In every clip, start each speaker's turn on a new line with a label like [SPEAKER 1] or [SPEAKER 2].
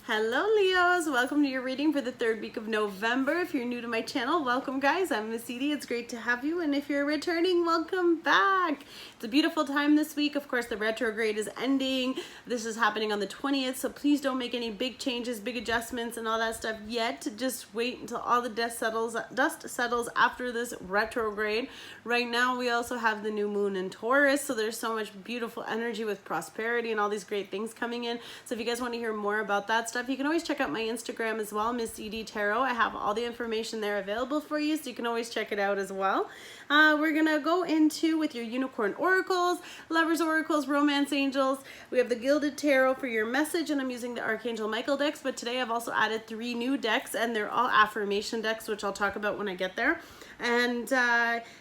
[SPEAKER 1] Hello Leos, welcome to your reading for the third week of November. If you're new to my channel, welcome guys. I'm Miss Edie. It's great to have you, and if you're returning, welcome back. It's a beautiful time this week. Of course, the retrograde is ending. This is happening on the 20th, so please don't make any big changes, big adjustments and all that stuff yet. Just wait until all the dust settles after this retrograde. Right now, we also have the new moon in Taurus, so there's so much beautiful energy with prosperity and all these great things coming in. So if you guys want to hear more about that stuff, you can always check out my Instagram as well, Missedietarot. I have all the information there available for you, so you can always check it out as well. We're gonna go into with your unicorn oracles, lovers oracles, romance angels. We have the Gilded Tarot for your message, and I'm using the Archangel Michael decks, but today I've also added 3 new decks, and they're all affirmation decks, which I'll talk about when I get there. And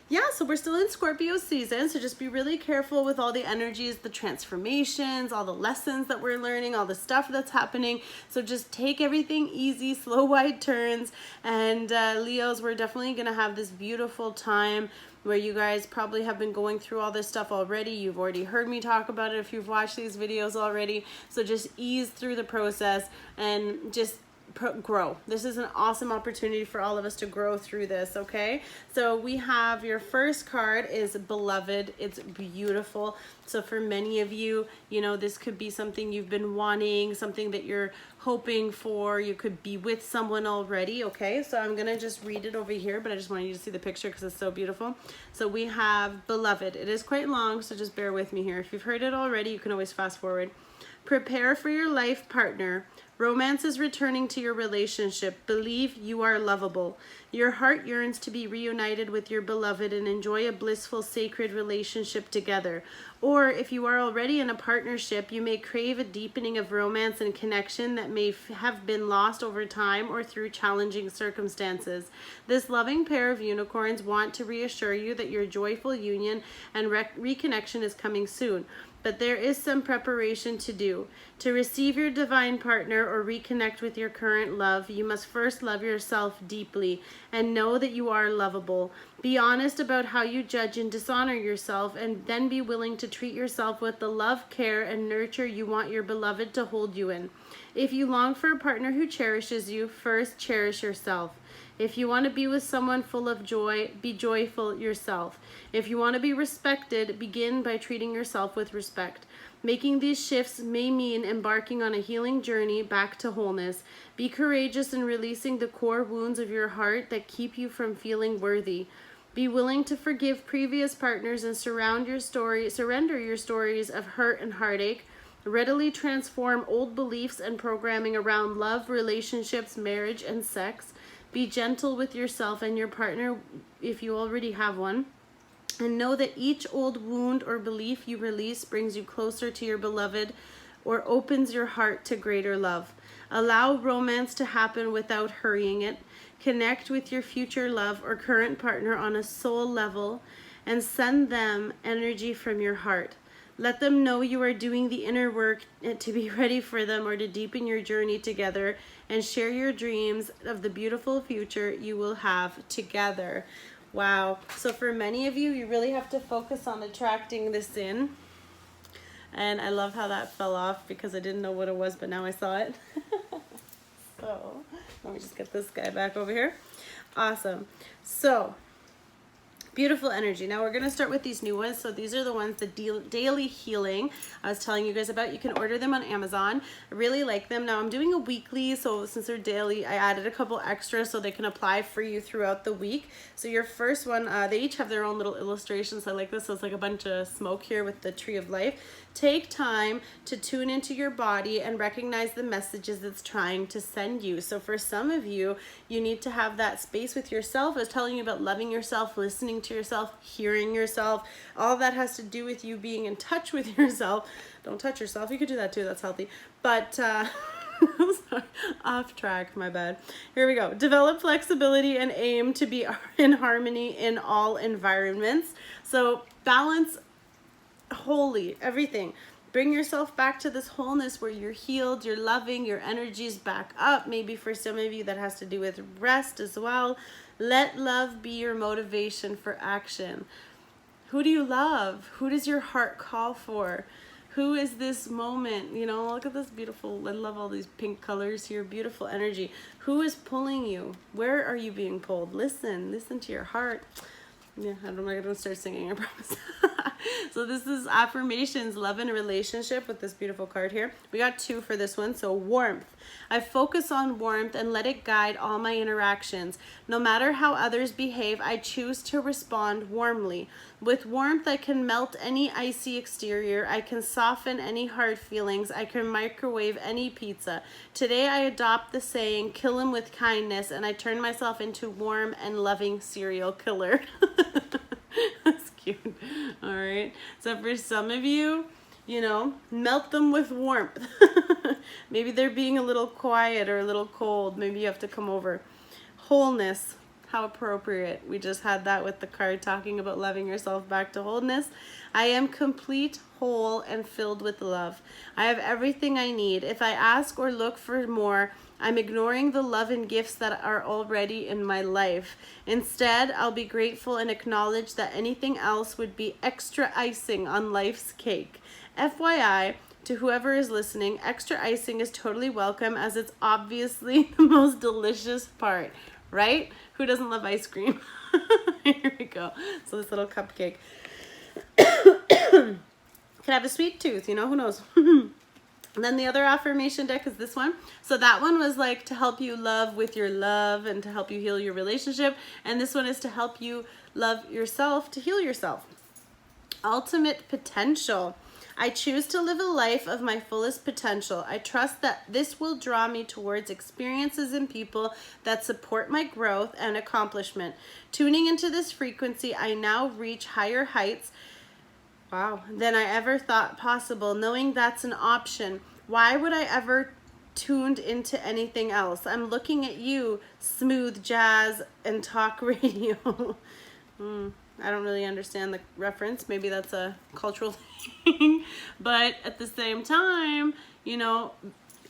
[SPEAKER 1] yeah, so we're still in Scorpio season, so just be really careful with all the energies, the transformations, all the lessons that we're learning, all the stuff that's happening. So just take everything easy, slow, wide turns. And Leos, we're definitely gonna have this beautiful time where you guys probably have been going through all this stuff already. You've already heard me talk about it if you've watched these videos already. So just ease through the process and just grow. This is an awesome opportunity for all of us to grow through this, okay? So we have your first card is Beloved. It's beautiful. So for many of you, you know, this could be something you've been wanting, something that you're hoping for. You could be with someone already, okay? So I'm gonna just read it over here, but I just wanted you to see the picture because it's so beautiful. So we have Beloved. It is quite long, so just bear with me here. If you've heard it already, you can always fast forward. Prepare for your life partner. Romance is returning to your relationship. Believe you are lovable. Your heart yearns to be reunited with your beloved and enjoy a blissful, sacred relationship together. Or if you are already in a partnership, you may crave a deepening of romance and connection that may have been lost over time or through challenging circumstances. This loving pair of unicorns want to reassure you that your joyful union and reconnection is coming soon. But there is some preparation to do. To receive your divine partner or reconnect with your current love, you must first love yourself deeply and know that you are lovable. Be honest about how you judge and dishonor yourself, and then be willing to treat yourself with the love, care, and nurture you want your beloved to hold you in. If you long for a partner who cherishes you, first cherish yourself. If you want to be with someone full of joy, be joyful yourself. If you want to be respected, begin by treating yourself with respect. Making these shifts may mean embarking on a healing journey back to wholeness. Be courageous in releasing the core wounds of your heart that keep you from feeling worthy. Be willing to forgive previous partners and surrender your stories of hurt and heartache. Readily transform old beliefs and programming around love, relationships, marriage, and sex. Be gentle with yourself and your partner if you already have one. And know that each old wound or belief you release brings you closer to your beloved or opens your heart to greater love. Allow romance to happen without hurrying it. Connect with your future love or current partner on a soul level and send them energy from your heart. Let them know you are doing the inner work to be ready for them or to deepen your journey together, and share your dreams of the beautiful future you will have together. Wow. So for many of you, you really have to focus on attracting this in. And I love how that fell off because I didn't know what it was, but now I saw it. So let me just get this guy back over here. Awesome. So beautiful energy. Now we're going to start with these new ones. So these are the ones, the daily healing I was telling you guys about. You can order them on Amazon. I really like them. Now I'm doing a weekly, so since they're daily, I added a couple extras so they can apply for you throughout the week. So your first one, they each have their own little illustrations. I like this. So it's like a bunch of smoke here with the tree of life. Take time to tune into your body and recognize the messages it's trying to send you. So for some of you, you need to have that space with yourself. I was telling you about loving yourself, listening to yourself, hearing yourself. All that has to do with you being in touch with yourself. Don't touch yourself. You could do that too. That's healthy. But sorry, off track, my bad. Here we go. Develop flexibility and aim to be in harmony in all environments. So balance wholly everything. Bring yourself back to this wholeness where you're healed, you're loving, your energy's back up. Maybe for some of you that has to do with rest as well. Let love be your motivation for action. Who do you love? Who does your heart call for? Who is this moment? You know, look at this beautiful, I love all these pink colors here, beautiful energy. Who is pulling you? Where are you being pulled? Listen to your heart. Yeah, I'm not gonna start singing, I promise. So this is affirmations, love and relationship with this beautiful card here. We got 2 for this one. So warmth. I focus on warmth and let it guide all my interactions. No matter how others behave, I choose to respond warmly. With warmth, I can melt any icy exterior. I can soften any hard feelings. I can microwave any pizza. Today, I adopt the saying, kill him with kindness, and I turn myself into warm and loving serial killer. That's cute. All right. So for some of you, you know, melt them with warmth. Maybe they're being a little quiet or a little cold. Maybe you have to come over. Wholeness. How appropriate. We just had that with the card talking about loving yourself back to wholeness. I am complete, whole, and filled with love. I have everything I need. If I ask or look for more, I'm ignoring the love and gifts that are already in my life. Instead, I'll be grateful and acknowledge that anything else would be extra icing on life's cake. FYI, to whoever is listening, extra icing is totally welcome as it's obviously the most delicious part, right? Who doesn't love ice cream? Here we go. So this little cupcake. Could have a sweet tooth, you know, who knows? And then the other affirmation deck is this one. So that one was like to help you love with your love and to help you heal your relationship. And this one is to help you love yourself, to heal yourself. Ultimate potential. I choose to live a life of my fullest potential. I trust that this will draw me towards experiences and people that support my growth and accomplishment. Tuning into this frequency, I now reach higher heights than I ever thought possible. Knowing that's an option, why would I ever tuned into anything else? I'm looking at you, smooth jazz and talk radio. I don't really understand the reference. Maybe that's a cultural thing. But at the same time, you know,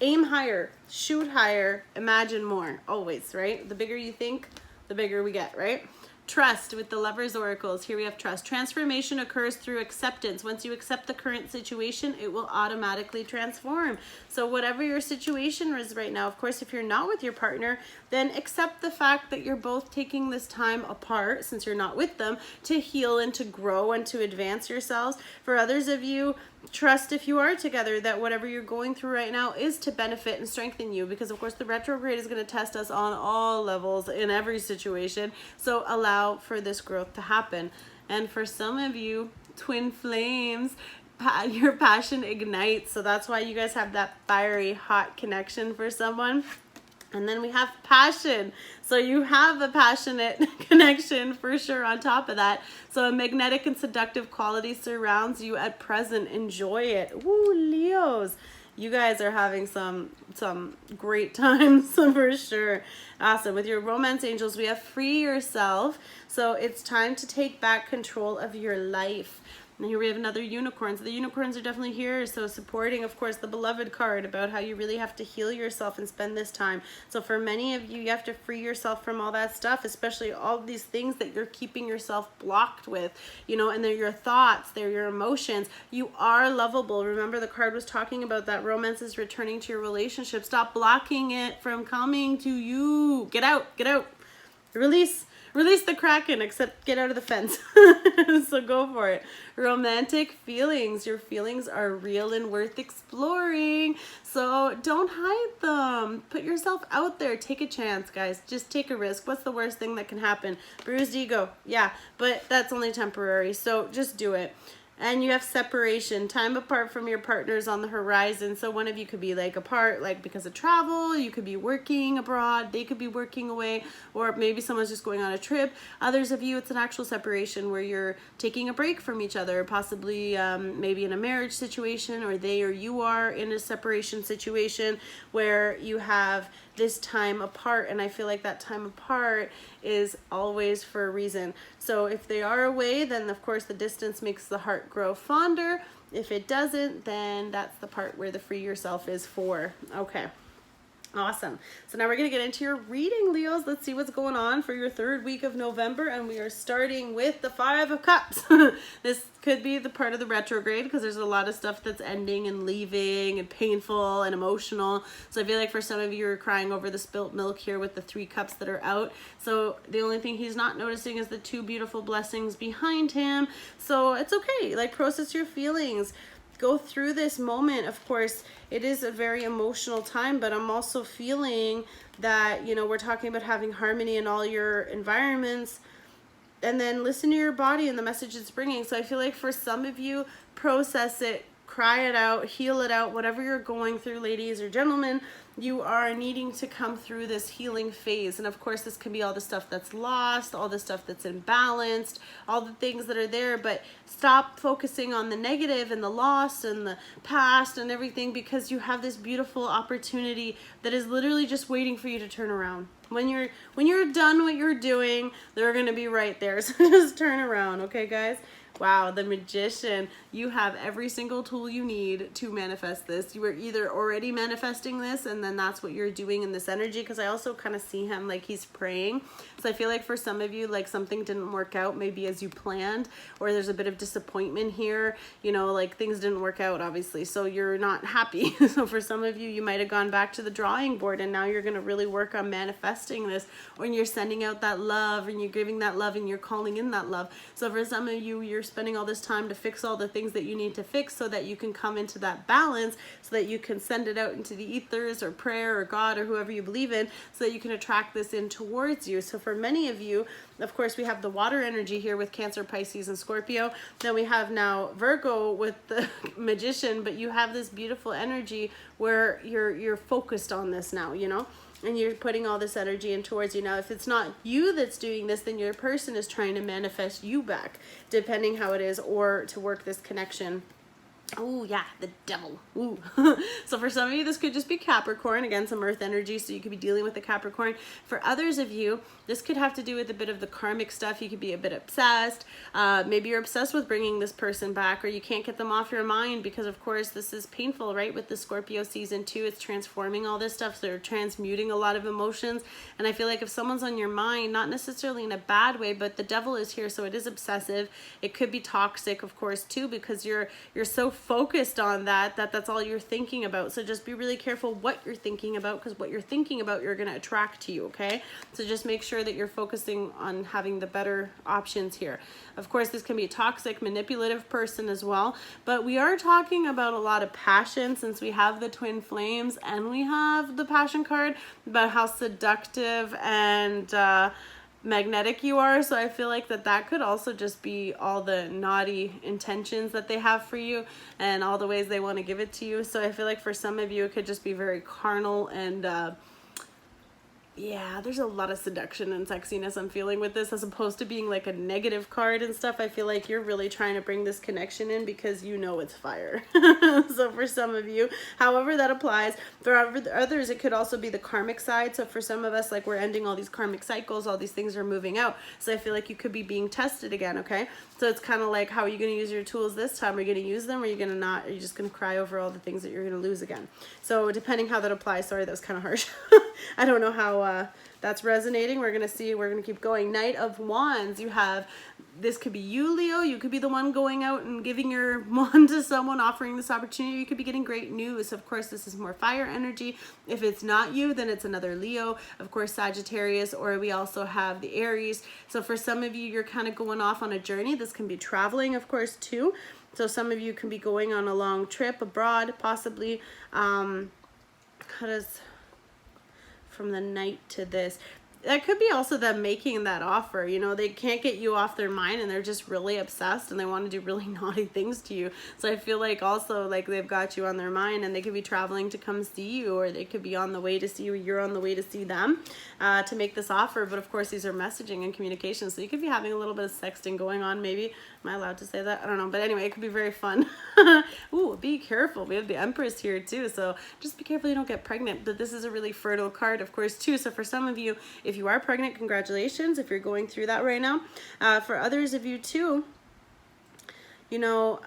[SPEAKER 1] aim higher, shoot higher, imagine more, always, right? The bigger you think, the bigger we get, right? Trust with the Lover's Oracles. Here we have trust. Transformation occurs through acceptance. Once you accept the current situation, it will automatically transform. So whatever your situation is right now, of course, if you're not with your partner, then accept the fact that you're both taking this time apart, since you're not with them, to heal and to grow and to advance yourselves. For others of you, trust if you are together that whatever you're going through right now is to benefit and strengthen you, because of course the retrograde is going to test us on all levels in every situation. So allow for this growth to happen. And for some of you, twin flames, your passion ignites. So that's why you guys have that fiery hot connection for someone. And then we have passion. So you have a passionate connection for sure on top of that. So a magnetic and seductive quality surrounds you at present. Enjoy it. Woo, Leos. You guys are having some great times for sure. Awesome. With your romance angels, we have free yourself. So it's time to take back control of your life. And here we have another unicorn. So the unicorns are definitely here. So supporting, of course, the beloved card about how you really have to heal yourself and spend this time. So for many of you, you have to free yourself from all that stuff, especially all these things that you're keeping yourself blocked with, you know, and they're your thoughts, they're your emotions. You are lovable. Remember, the card was talking about that romance is returning to your relationship. Stop blocking it from coming to you. Get out, get out. Release the Kraken, except get out of the fence. So go for it. Romantic feelings. Your feelings are real and worth exploring. So don't hide them. Put yourself out there. Take a chance, guys. Just take a risk. What's the worst thing that can happen? Bruised ego. Yeah, but that's only temporary. So just do it. And you have separation, time apart from your partners on the horizon. So one of you could be like apart, like because of travel, you could be working abroad, they could be working away, or maybe someone's just going on a trip. Others of you, it's an actual separation where you're taking a break from each other, possibly maybe in a marriage situation, or they or you are in a separation situation where you have this time apart. And I feel like that time apart is always for a reason. So if they are away, then of course the distance makes the heart grow fonder. If it doesn't, then that's the part where the free yourself is for. Okay. Awesome. So now we're going to get into your reading, Leos. Let's see what's going on for your third week of November. And we are starting with the Five of Cups. This could be the part of the retrograde because there's a lot of stuff that's ending and leaving and painful and emotional. So I feel like for some of you are crying over the spilt milk here with the 3 cups that are out. So the only thing he's not noticing is the 2 beautiful blessings behind him. So it's okay. Like, process your feelings. Go through this moment. Of course, it is a very emotional time, but I'm also feeling that, you know, we're talking about having harmony in all your environments, and then listen to your body and the message it's bringing. So I feel like for some of you, process it, cry it out, heal it out, whatever you're going through, ladies or gentlemen, you are needing to come through this healing phase. And of course, this can be all the stuff that's lost, all the stuff that's imbalanced, all the things that are there, but stop focusing on the negative and the loss and the past and everything, because you have this beautiful opportunity that is literally just waiting for you to turn around. When you're done what you're doing, they're going to be right there. So just turn around, okay, guys? Wow, the Magician. You have every single tool you need to manifest this. You are either already manifesting this, and then that's what you're doing in this energy, because I also kind of see him like he's praying. So I feel like for some of you, like something didn't work out maybe as you planned, or there's a bit of disappointment here, you know, like things didn't work out, obviously, so you're not happy. So for some of you, you might have gone back to the drawing board, and now you're going to really work on manifesting this, when you're sending out that love, and you're giving that love, and you're calling in that love. So for some of you, you're spending all this time to fix all the things that you need to fix so that you can come into that balance, so that you can send it out into the ethers or prayer or God or whoever you believe in, so that you can attract this in towards you. So for many of you, of course, we have the water energy here with Cancer, Pisces, and Scorpio. Then we have now Virgo with the Magician, but you have this beautiful energy where you're focused on this now, you know? And you're putting all this energy in towards you. Now, if it's not you that's doing this, then your person is trying to manifest you back, depending how it is, or to work this connection. Oh yeah, the devil. Ooh. So for some of you, this could just be Capricorn, again, some earth energy, so you could be dealing with the Capricorn. For others of you, this could have to do with a bit of the karmic stuff. You could be a bit obsessed. Maybe you're obsessed with bringing this person back, or you can't get them off your mind because, of course, this is painful, right? With the Scorpio season 2, it's transforming all this stuff. So they're transmuting a lot of emotions. And I feel like if someone's on your mind, not necessarily in a bad way, but the devil is here, so it is obsessive. It could be toxic, of course, too, because you're so focused on that's all you're thinking about. So just be really careful what you're thinking about, because what you're thinking about, you're going to attract to you, okay? So just make sure that you're focusing on having the better options here. Of course, this can be a toxic, manipulative person as well, but we are talking about a lot of passion, since we have the twin flames and we have the passion card, about how seductive and magnetic you are. So I feel like that could also just be all the naughty intentions that they have for you and all the ways they want to give it to you. So I feel like for some of you, it could just be very carnal and yeah, there's a lot of seduction and sexiness I'm feeling with this, as opposed to being like a negative card and stuff. I feel like you're really trying to bring this connection in because you know it's fire. So for some of you, however that applies. For others, it could also be the karmic side. So for some of us, like, we're ending all these karmic cycles, all these things are moving out. So I feel like you could be being tested again, okay? So it's kind of like, how are you going to use your tools this time? Are you going to use them, or are you going to not? Are you just going to cry over all the things that you're going to lose again? So depending how that applies, sorry, that was kind of harsh. I don't know how that's resonating. We're going to see. We're going to keep going. Knight of Wands. You have, this could be you, Leo. You could be the one going out and giving your wand to someone, offering this opportunity. You could be getting great news. Of course, this is more fire energy. If it's not you, then it's another Leo. Of course, Sagittarius, or we also have the Aries. So for some of you, you're kind of going off on a journey. This can be traveling, of course, too. So some of you can be going on a long trip abroad, possibly. How does... from the Knight to this, that could be also them making that offer. You know, they can't get you off their mind, and they're just really obsessed, and they want to do really naughty things to you. So I feel like also, like, they've got you on their mind, and they could be traveling to come see you, or they could be on the way to see you, you're on the way to see them, to make this offer. But of course, these are messaging and communication, so you could be having a little bit of sexting going on, maybe. Am I allowed to say that? I don't know. But anyway, it could be very fun. Ooh, be careful. We have the Empress here too. So just be careful you don't get pregnant. But this is a really fertile card, of course, too. So for some of you, if you are pregnant, congratulations if you're going through that right now. For others of you too, you know,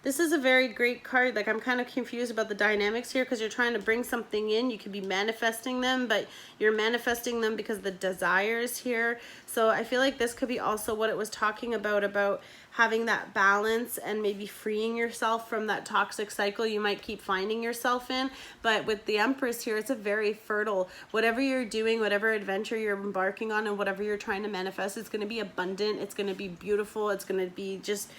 [SPEAKER 1] this is a very great card. Like, I'm kind of confused about the dynamics here because you're trying to bring something in. You could be manifesting them, but you're manifesting them because the desires here. So I feel like this could be also what it was talking about having that balance and maybe freeing yourself from that toxic cycle you might keep finding yourself in. But with the Empress here, it's a very fertile, whatever you're doing, whatever adventure you're embarking on, and whatever you're trying to manifest, it's going to be abundant, it's going to be beautiful, it's going to be just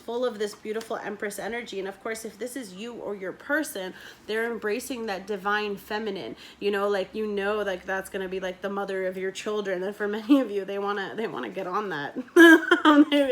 [SPEAKER 1] full of this beautiful Empress energy. And of course, if this is you or your person, they're embracing that divine feminine, like that's going to be like the mother of your children. And for many of you, they want to get on that.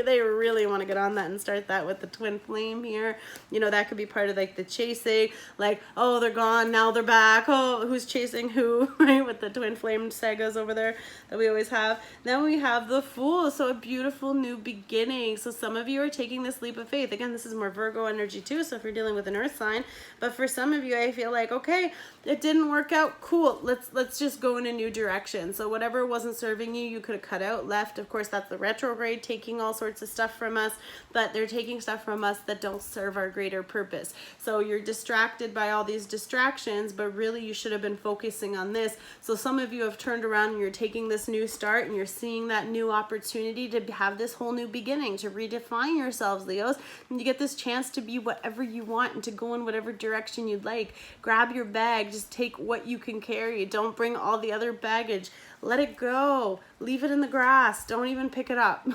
[SPEAKER 1] they really want to get on that and start that with the twin flame here. That could be part of like the chasing, like, oh, they're gone, now they're back, oh, who's chasing who, right? With the twin flame sagas over there that we always have. Then we have the Fool, so a beautiful new beginning. So some of you are taking this leap of faith. Again, this is more Virgo energy too, so if you're dealing with an earth sign. But for some of you, I feel like, okay, it didn't work out, cool, let's just go in a new direction. So whatever wasn't serving you, you could have cut out, left. Of course, that's the retrograde taking all sorts of stuff from us, but they're taking stuff from us that don't serve our greater purpose. So you're distracted by all these distractions, but really you should have been focusing on this. So some of you have turned around and you're taking this new start and you're seeing that new opportunity to have this whole new beginning, to redefine yourselves, Leos. And you get this chance to be whatever you want and to go in whatever direction you'd like. Grab your bag, just take what you can carry. Don't bring all the other baggage. Let it go. Leave it in the grass. Don't even pick it up.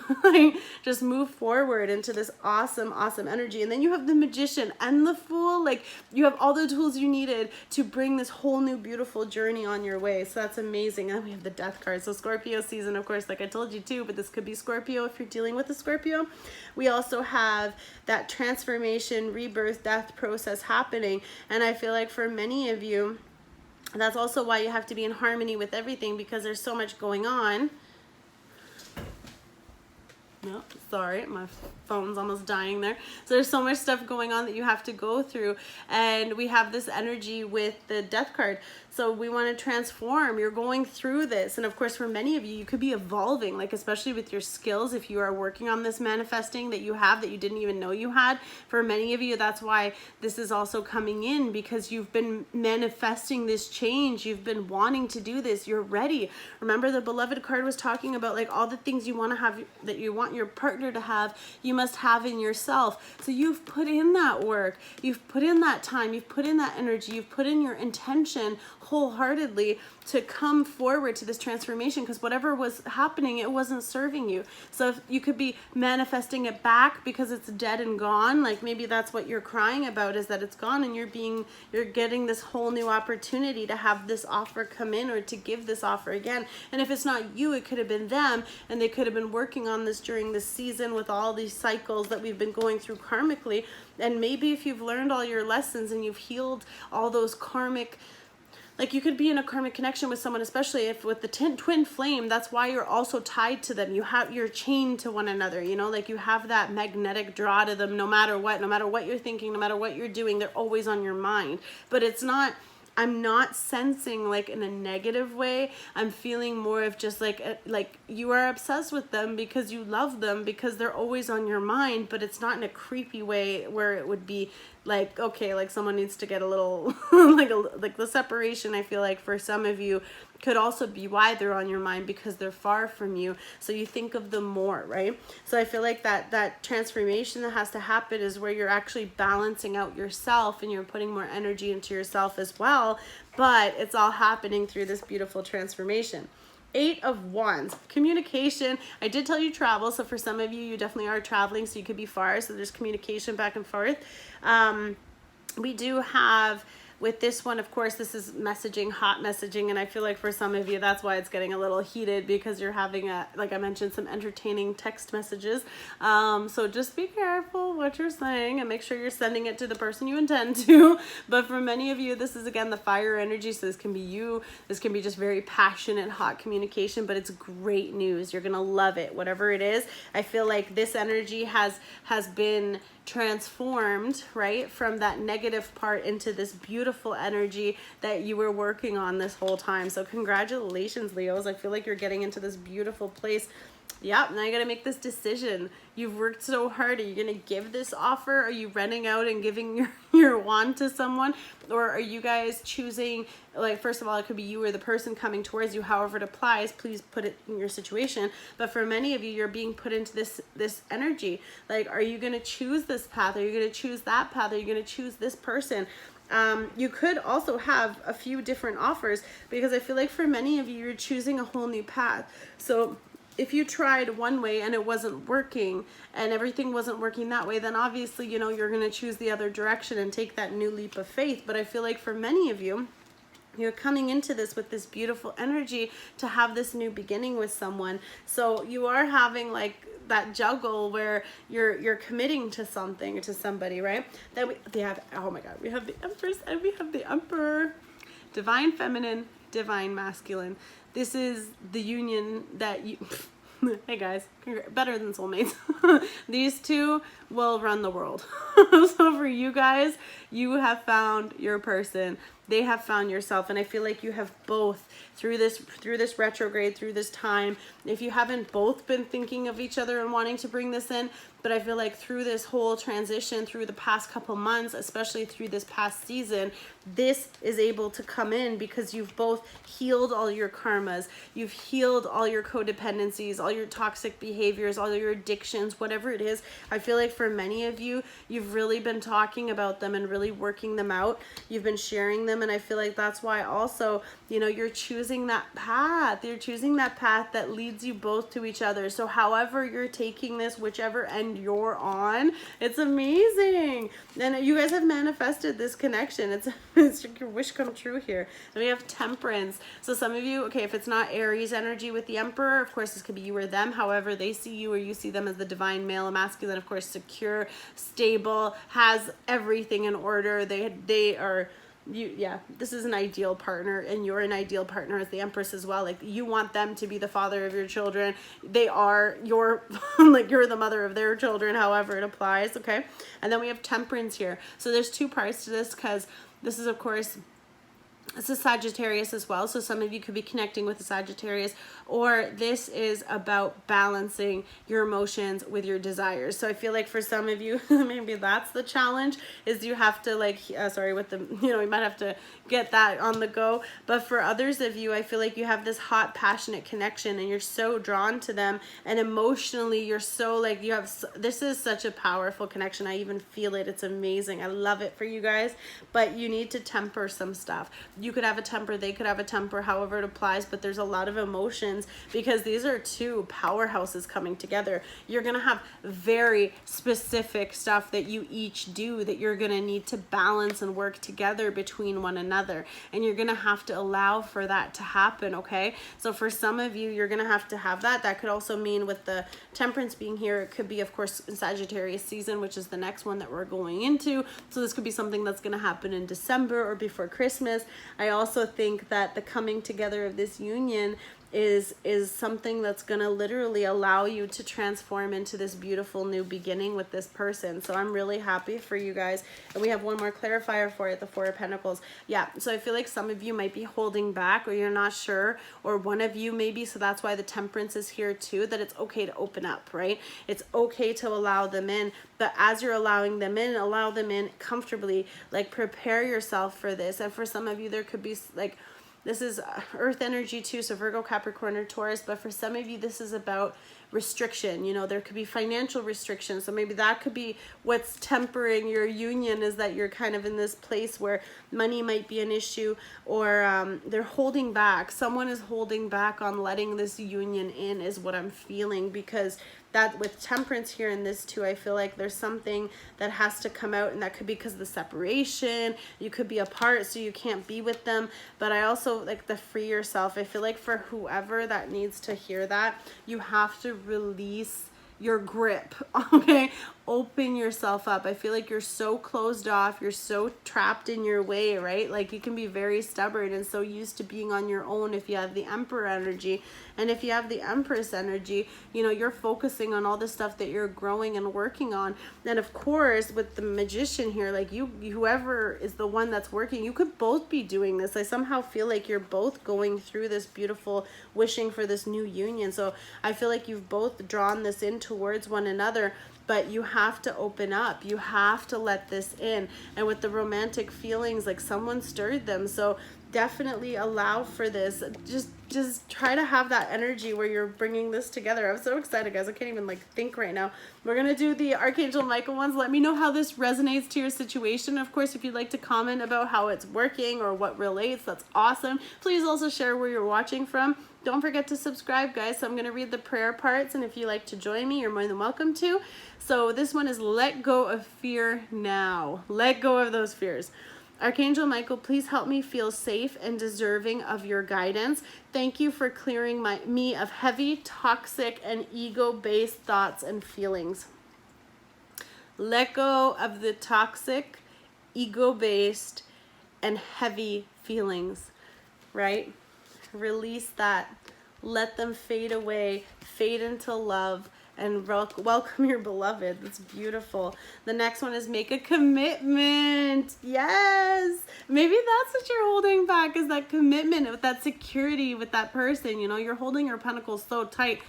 [SPEAKER 1] Just move forward into this awesome, awesome energy. And then you have the Magician and the Fool. Like, you have all the tools you needed to bring this whole new beautiful journey on your way. So that's amazing. And we have the Death card. So Scorpio season, of course, like I told you too, but this could be Scorpio if you're dealing with a Scorpio. We also have that transformation, rebirth, death process happening. And I feel like for many of you, that's also why you have to be in harmony with everything, because there's so much going on. No, sorry, my phone's almost dying there. So there's so much stuff going on that you have to go through. And we have this energy with the Death card. So we want to transform. You're going through this. And of course, for many of you, you could be evolving, like especially with your skills. If you are working on this manifesting that you have that you didn't even know you had. For many of you, that's why this is also coming in, because you've been manifesting this change. You've been wanting to do this. You're ready. Remember, the Beloved card was talking about like all the things you want to have, that you want your partner to have, you must have in yourself. So you've put in that work, you've put in that time, you've put in that energy, you've put in your intention wholeheartedly to come forward to this transformation, because whatever was happening, it wasn't serving you. So if you could be manifesting it back because it's dead and gone, like maybe that's what you're crying about, is that it's gone, and you're getting this whole new opportunity to have this offer come in, or to give this offer again. And if it's not you, it could have been them, and they could have been working on this during this season with all these cycles that we've been going through karmically. And maybe if you've learned all your lessons and you've healed all those karmic, like you could be in a karmic connection with someone, especially if with the twin flame, that's why you're also tied to them. You're chained to one another, like you have that magnetic draw to them no matter what you're thinking, no matter what you're doing, they're always on your mind. But it's not, I'm not sensing like in a negative way. I'm feeling more of just like you are obsessed with them because you love them, because they're always on your mind, but it's not in a creepy way where it would be like, okay, like someone needs to get a little like the separation. I feel like for some of you could also be why they're on your mind, because they're far from you, so you think of them more, right? So I feel like that transformation that has to happen is where you're actually balancing out yourself and you're putting more energy into yourself as well, but it's all happening through this beautiful transformation. 8 of Wands, communication. I did tell you travel, so for some of you, you definitely are traveling, so you could be far, so there's communication back and forth. We do have, with this one, of course, this is messaging, hot messaging, and I feel like for some of you, that's why it's getting a little heated, because you're having, like I mentioned, some entertaining text messages. So just be careful what you're saying and make sure you're sending it to the person you intend to. But for many of you, this is, again, the fire energy, so this can be you. This can be just very passionate, hot communication, but it's great news. You're going to love it, whatever it is. I feel like this energy has been transformed, right, from that negative part into this beautiful energy that you were working on this whole time. So congratulations, Leos. I feel like you're getting into this beautiful place Yep, now you gotta make this decision. You've worked so hard. Are you gonna give this offer? Are you running out and giving your wand to someone? Or are you guys choosing, like, first of all, it could be you or the person coming towards you, however it applies. Please put it in your situation. But for many of you, you're being put into this energy. Like, are you gonna choose this path? Are you gonna choose that path? Are you gonna choose this person? You could also have a few different offers, because I feel like for many of you, you're choosing a whole new path. So if you tried one way and it wasn't working and everything wasn't working that way, then obviously, you know, you're going to choose the other direction and take that new leap of faith. But I feel like for many of you, you're coming into this with this beautiful energy to have this new beginning with someone. So you are having like that juggle where you're committing to something, to somebody, right? Then they have, oh my God, we have the Empress and we have the Emperor. Divine feminine, divine masculine. This is the union that you, hey guys, better than soulmates. These two will run the world. So for you guys, you have found your person. They have found yourself. And I feel like you have both through this retrograde, through this time. If you haven't both been thinking of each other and wanting to bring this in, but I feel like through this whole transition, through the past couple months, especially through this past season, this is able to come in because you've both healed all your karmas. You've healed all your codependencies, all your toxic behaviors, all your addictions, whatever it is. I feel like for many of you, you've really been talking about them and really working them out. You've been sharing them. And I feel like that's why also, you know, you're choosing that path. You're choosing that path that leads you both to each other. So however you're taking this, whichever end you're on, it's amazing. And you guys have manifested this connection. It's your wish come true here. And we have Temperance. So some of you, okay, if it's not Aries energy with the Emperor, of course this could be you or them. However they see you or you see them as the divine male and masculine, of course, secure, stable, has everything in order. They are, yeah, this is an ideal partner, and you're an ideal partner as the Empress as well. Like, you want them to be the father of your children. They are your, like, you're the mother of their children, however it applies, okay? And then we have Temperance here. So there's two parts to this, because this is, of course, it's a Sagittarius as well. So some of you could be connecting with a Sagittarius, or this is about balancing your emotions with your desires. So I feel like for some of you, maybe that's the challenge, is you have to like, with the, you know, you might have to get that on the go. But for others of you, I feel like you have this hot, passionate connection and you're so drawn to them, and emotionally you're so like, you have, this is such a powerful connection. I even feel it. It's amazing. I love it for you guys, but you need to temper some stuff. You could have a temper, they could have a temper, however it applies, but there's a lot of emotions because these are two powerhouses coming together. You're going to have very specific stuff that you each do that you're going to need to balance and work together between one another. And you're going to have to allow for that to happen, okay? So for some of you, you're going to have that. That could also mean with the Temperance being here, it could be, of course, Sagittarius season, which is the next one that we're going into. So this could be something that's going to happen in December or before Christmas. I also think that the coming together of this union is something that's going to literally allow you to transform into this beautiful new beginning with this person. So I'm really happy for you guys. And we have one more clarifier for it, the Four of Pentacles. Yeah, so I feel like some of you might be holding back, or you're not sure, or one of you maybe. So that's why the Temperance is here too, that it's okay to open up, right? It's okay to allow them in. But as you're allowing them in, allow them in comfortably. Like, prepare yourself for this. And for some of you, there could be like, this is earth energy too, so Virgo, Capricorn, or Taurus. But for some of you, this is about restriction. You know, there could be financial restrictions. So maybe that could be what's tempering your union, is that you're kind of in this place where money might be an issue, or they're holding back. Someone is holding back on letting this union in, is what I'm feeling, because that with Temperance here in this too, I feel like there's something that has to come out, and that could be because of the separation. You could be apart, so you can't be with them. But I also like the free yourself. I feel like for whoever that needs to hear that, you have to release your grip, okay, open yourself up. I feel like you're so closed off, you're so trapped in your way, right? Like you can be very stubborn and so used to being on your own if you have the Emperor energy. And if you have the Empress energy, you know, you're focusing on all the stuff that you're growing and working on. And of course, with the Magician here, like whoever is the one that's working, you could both be doing this. I somehow feel like you're both going through this beautiful wishing for this new union. So I feel like you've both drawn this in towards one another, but you have to open up. You have to let this in. And with the romantic feelings, like someone stirred them. So definitely allow for this. Just try to have that energy where you're bringing this together. I'm so excited, guys. I can't even like think right now. We're going to do the Archangel Michael ones. Let me know how this resonates to your situation. Of course, if you'd like to comment about how it's working or what relates, that's awesome. Please also share where you're watching from. Don't forget to subscribe, guys. So I'm going to read the prayer parts, and if you like to join me, you're more than welcome to. So this one is let go of fear now. Let go of those fears. Archangel Michael, please help me feel safe and deserving of your guidance. Thank you for clearing me of heavy, toxic, and ego-based thoughts and feelings. Let go of the toxic, ego-based, and heavy feelings, right? Release that. Let them fade away, fade into love, and welcome your beloved. That's beautiful. The next one is make a commitment. Yes. Maybe that's what you're holding back, is that commitment, with that security with that person. You know, you're holding your pentacles so tight.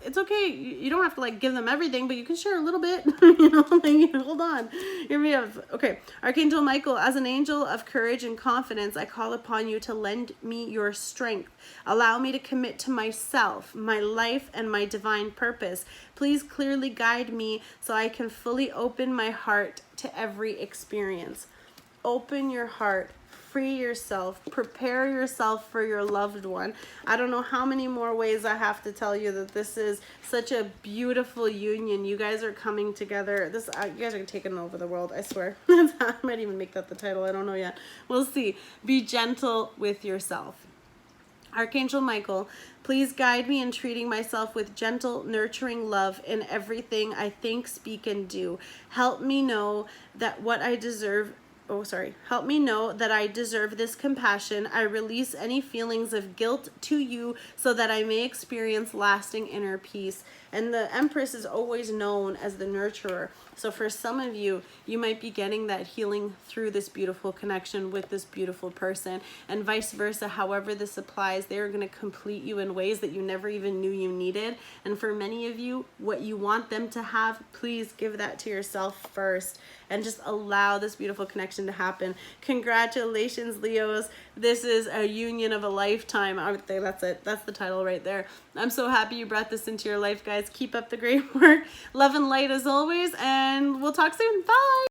[SPEAKER 1] It's okay. You don't have to like give them everything, but you can share a little bit. You know, like, hold on. Here we have, okay. Archangel Michael, as an angel of courage and confidence, I call upon you to lend me your strength. Allow me to commit to myself, my life, and my divine purpose. Please clearly guide me so I can fully open my heart to every experience. Open your heart. Free yourself, prepare yourself for your loved one. I don't know how many more ways I have to tell you that this is such a beautiful union. You guys are coming together. You guys are taking over the world, I swear. I might even make that the title. I don't know yet. We'll see. Be gentle with yourself. Archangel Michael, please guide me in treating myself with gentle, nurturing love in everything I think, speak, and do. Help me know that what I deserve. Help me know that I deserve this compassion. I release any feelings of guilt to you so that I may experience lasting inner peace. And the Empress is always known as the nurturer. So for some of you, you might be getting that healing through this beautiful connection with this beautiful person, and vice versa. However this applies, they're going to complete you in ways that you never even knew you needed. And for many of you, what you want them to have, please give that to yourself first and just allow this beautiful connection to happen. Congratulations, Leos. This is a union of a lifetime. I would think that's it. That's the title right there. I'm so happy you brought this into your life, guys. Keep up the great work. Love and light as always, and we'll talk soon. Bye.